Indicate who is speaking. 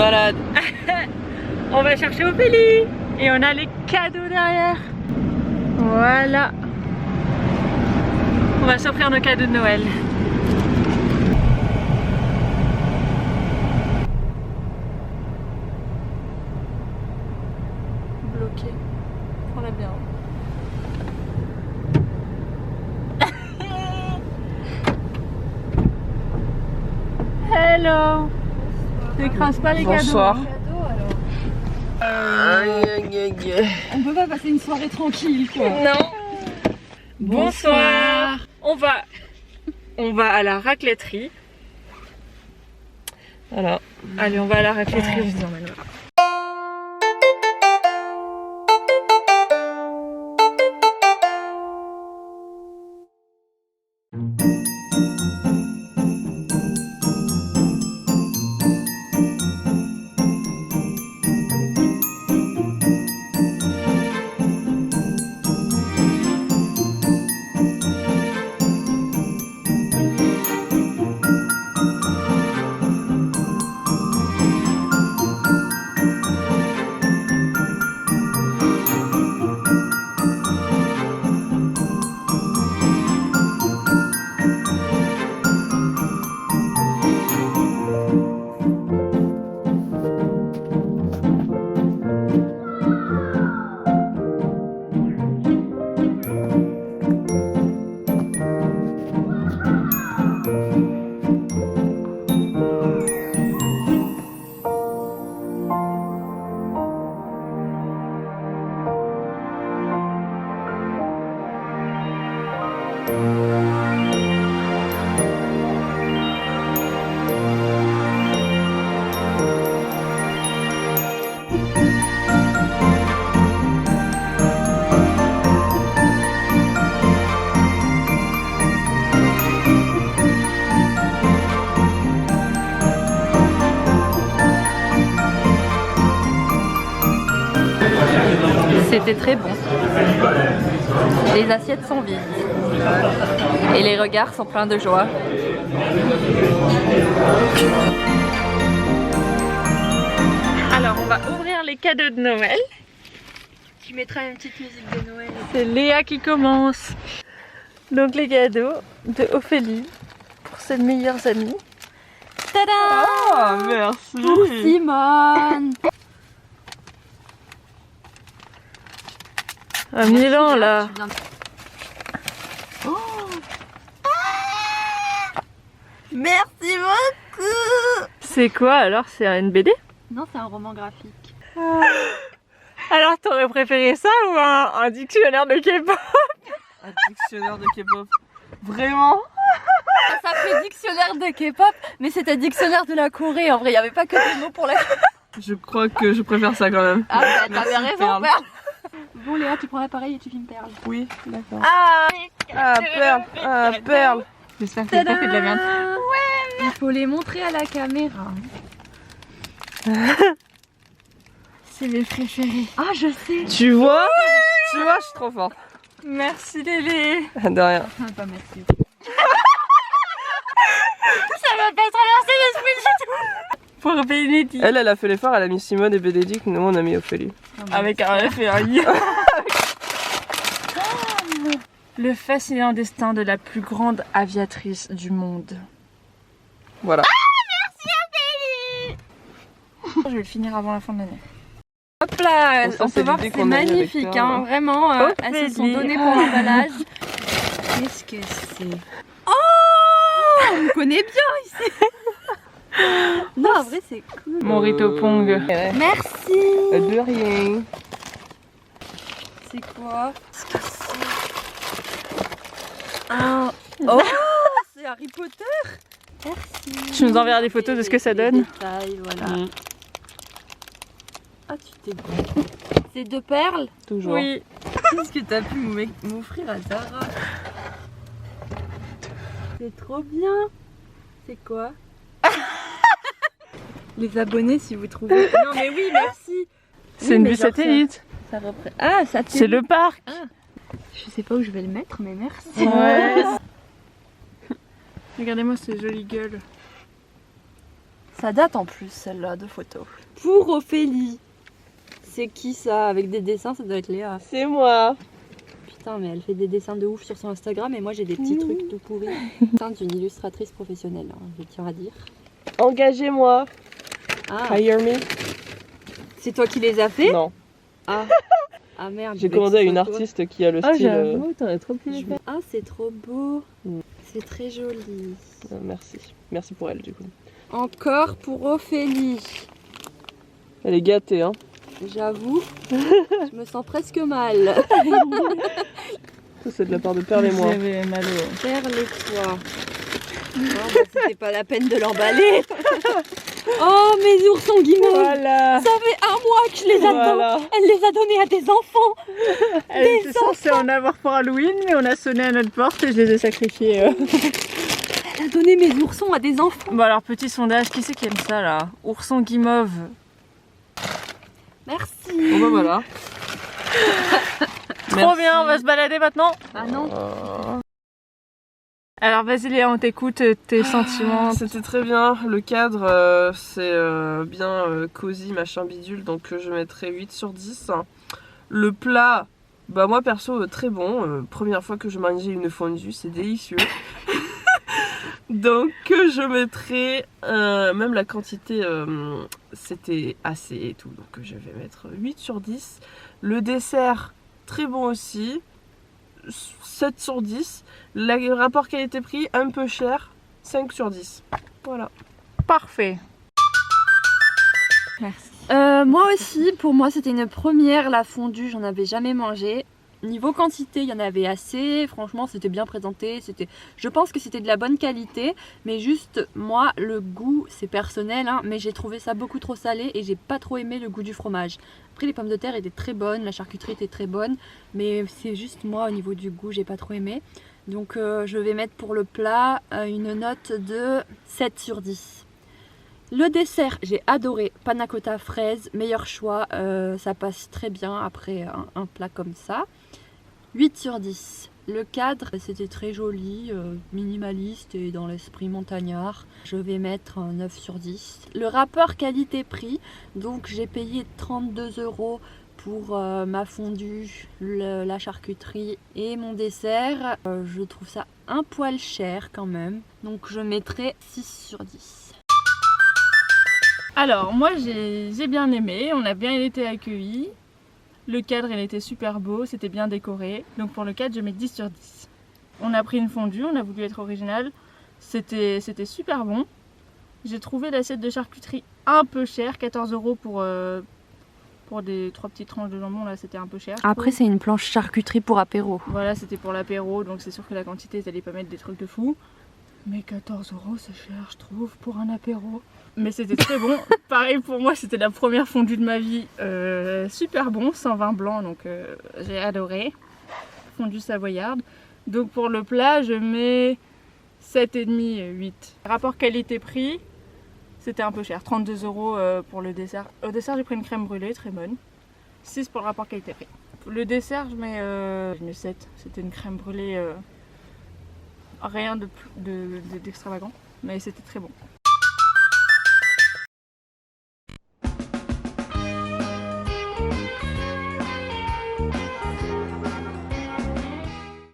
Speaker 1: balade.
Speaker 2: On va chercher Ophélie et on a les cadeaux derrière. Voilà. On va s'offrir nos cadeaux de Noël. Bloqué. Prends-la bien. Hello. N'écrase pas les
Speaker 1: Bonsoir.
Speaker 2: cadeaux.
Speaker 3: On peut pas passer une soirée tranquille quoi.
Speaker 2: Non. Bonsoir. On va à la racletterie.
Speaker 1: Voilà.
Speaker 2: Allez, on va à la racletterie, on vous emmène.
Speaker 3: C'était très bon. Les assiettes sont vides. Et les regards sont pleins de joie.
Speaker 2: Alors, on va ouvrir les cadeaux de Noël.
Speaker 3: Tu mettras une petite musique de Noël.
Speaker 2: C'est Léa qui commence. Donc les cadeaux de Ophélie pour ses meilleures amies.
Speaker 3: Tada!
Speaker 1: Ah, merci.
Speaker 3: Pour Simone.
Speaker 2: Un Milan là.
Speaker 3: Oh. Merci beaucoup.
Speaker 2: C'est quoi alors? C'est une BD?
Speaker 3: Non, c'est un roman graphique.
Speaker 2: Alors t'aurais préféré ça ou un dictionnaire de K-pop?
Speaker 1: Un dictionnaire de K-pop. Vraiment?
Speaker 3: Ça fait dictionnaire de K-pop, mais c'était dictionnaire de la Corée. En vrai, il n'y avait pas que des mots pour la Corée.
Speaker 1: Je crois que je préfère ça quand même.
Speaker 3: Ah, bah, t'avais
Speaker 1: Merci,
Speaker 3: raison,
Speaker 1: Perle.
Speaker 3: Perle. Bon, Léa, tu prends l'appareil et tu filmes Perle.
Speaker 1: Oui, d'accord.
Speaker 3: Ah,
Speaker 1: Perle. Ah, Perle.
Speaker 3: j'espère que t'as pas fait de la merde. Ouais, il faut les montrer à la caméra. C'est mes préférés. Ah, je sais.
Speaker 1: Tu vois? Tu vois, je suis trop forte.
Speaker 2: Merci Lélé.
Speaker 1: De rien.
Speaker 3: Ah, pas merci.
Speaker 2: Ça va pas traverser l'esprit du tout. Pour Bénédicte.
Speaker 1: Elle a fait l'effort, elle a mis Simone et Bénédicte, nous on a mis Ophélie.
Speaker 2: Avec un F et un I. Le fascinant destin de la plus grande aviatrice du monde.
Speaker 1: Voilà.
Speaker 2: Je vais le finir avant la fin de l'année.
Speaker 3: Hop là,
Speaker 1: Ça,
Speaker 3: on
Speaker 1: c'est
Speaker 3: peut voir
Speaker 1: l'idée
Speaker 3: que c'est
Speaker 1: qu'on a eue avec
Speaker 3: magnifique,
Speaker 1: toi,
Speaker 3: hein,
Speaker 1: ouais.
Speaker 3: vraiment. Elles se sont
Speaker 2: Ophélie.
Speaker 3: données pour l'emballage. Qu'est-ce que c'est? Oh, on me connaît bien ici. Non, en vrai, c'est cool.
Speaker 2: Morito Pong.
Speaker 3: Merci.
Speaker 1: De rien.
Speaker 3: C'est quoi? Qu'est-ce que c'est? Ah. Oh, c'est Harry Potter. Merci.
Speaker 2: Tu nous enverras des photos de ce que ça donne.
Speaker 3: Détails, voilà. Ah, tu t'es bon. C'est deux perles?
Speaker 1: Toujours.
Speaker 2: Oui.
Speaker 3: Qu'est-ce que t'as pu m'offrir à Zara? C'est trop bien. C'est quoi? Les abonnés, si vous trouvez. Non, mais oui, merci.
Speaker 2: C'est une vue satellite.
Speaker 3: Ça représente. Ah, ça
Speaker 2: C'est le parc.
Speaker 3: Je sais pas où je vais le mettre, mais merci.
Speaker 2: Ouais. Regardez-moi ces jolies gueules.
Speaker 3: Ça date en plus, celle-là, de photos. Pour Ophélie. C'est qui ça? Avec des dessins, ça doit être Léa.
Speaker 1: C'est moi.
Speaker 3: Putain, mais elle fait des dessins de ouf sur son Instagram et moi j'ai des petits trucs tout pourris. Putain, d'une illustratrice professionnelle, hein, je tiens à dire.
Speaker 1: Engagez-moi.
Speaker 3: Ah,
Speaker 1: Hire me.
Speaker 3: c'est toi qui les as fait?
Speaker 1: Non.
Speaker 3: Ah. Ah merde.
Speaker 1: J'ai commandé à une artiste qui a le style.
Speaker 2: t'en as trop pu
Speaker 3: Ah, c'est trop beau.
Speaker 1: Mm.
Speaker 3: C'est très joli.
Speaker 1: Merci. Merci pour elle du coup.
Speaker 3: Encore pour Ophélie.
Speaker 1: Elle est gâtée hein.
Speaker 3: J'avoue, je me sens presque mal.
Speaker 1: Ça c'est de la part de Perle et moi.
Speaker 2: J'avais mal au...
Speaker 3: Perle et toi. Non, bah, c'était pas la peine de l'emballer. Oh, mes oursons guimauves.
Speaker 2: Voilà.
Speaker 3: Ça fait un mois que je les attends.
Speaker 1: Voilà.
Speaker 3: Elle les a donnés à des enfants.
Speaker 2: Elle était censée en avoir pour Halloween, mais on a sonné à notre porte et je les ai sacrifiés.
Speaker 3: Elle a donné mes oursons à des enfants.
Speaker 2: Bon alors, petit sondage, qui c'est qui aime ça là? Ourson guimauve.
Speaker 3: Merci.
Speaker 1: Bon bah voilà.
Speaker 2: Trop bien, on va se balader maintenant.
Speaker 3: Ah non.
Speaker 2: Alors vas-y Léa, on t'écoute, tes sentiments.
Speaker 1: C'était très bien. Le cadre c'est bien cosy machin bidule donc je mettrai 8 sur 10. Le plat, bah moi perso très bon. Première fois que je mangeais une fondue, c'est délicieux. Donc je mettrai même la quantité c'était assez et tout donc je vais mettre 8 sur 10. Le dessert très bon aussi 7 sur 10. Le rapport qualité-prix un peu cher 5 sur 10. Voilà.
Speaker 2: Parfait. Merci.
Speaker 3: Moi aussi, pour moi c'était une première, la fondue, j'en avais jamais mangé. Niveau quantité, il y en avait assez, franchement c'était bien présenté, je pense que c'était de la bonne qualité, mais juste moi le goût c'est personnel, hein, mais j'ai trouvé ça beaucoup trop salé et j'ai pas trop aimé le goût du fromage. Après les pommes de terre étaient très bonnes, la charcuterie était très bonne, mais c'est juste moi au niveau du goût j'ai pas trop aimé. Donc je vais mettre pour le plat une note de 7 sur 10. Le dessert, j'ai adoré, panna cotta fraise, meilleur choix, ça passe très bien après un plat comme ça. 8 sur 10. Le cadre, c'était très joli, minimaliste et dans l'esprit montagnard. Je vais mettre un 9 sur 10. Le rapport qualité-prix, donc j'ai payé 32 € pour ma fondue, la charcuterie et mon dessert. Je trouve ça un poil cher quand même, donc je mettrai 6 sur 10.
Speaker 2: Alors moi j'ai bien aimé, on a bien été accueillis. Le cadre il était super beau, c'était bien décoré. Donc pour le cadre je mets 10 sur 10. On a pris une fondue, on a voulu être original. C'était super bon. J'ai trouvé l'assiette de charcuterie un peu chère, 14 € pour des 3 petites tranches de jambon, là c'était un peu cher.
Speaker 3: Après c'est une planche charcuterie pour apéro.
Speaker 2: Voilà, c'était pour l'apéro, donc c'est sûr que la quantité, ils allaient pas mettre des trucs de fou. Mais 14 € c'est cher je trouve pour un apéro. Mais c'était très bon. Pareil pour moi, c'était la première fondue de ma vie. Super bon, 120 blanc, donc j'ai adoré. Fondue savoyarde. Donc pour le plat, je mets 7,5, 8. Rapport qualité-prix, c'était un peu cher. 32 € pour le dessert. Au dessert, j'ai pris une crème brûlée, très bonne. 6 pour le rapport qualité-prix. Le dessert, je mets 7. C'était une crème brûlée, rien d'extravagant, mais c'était très bon.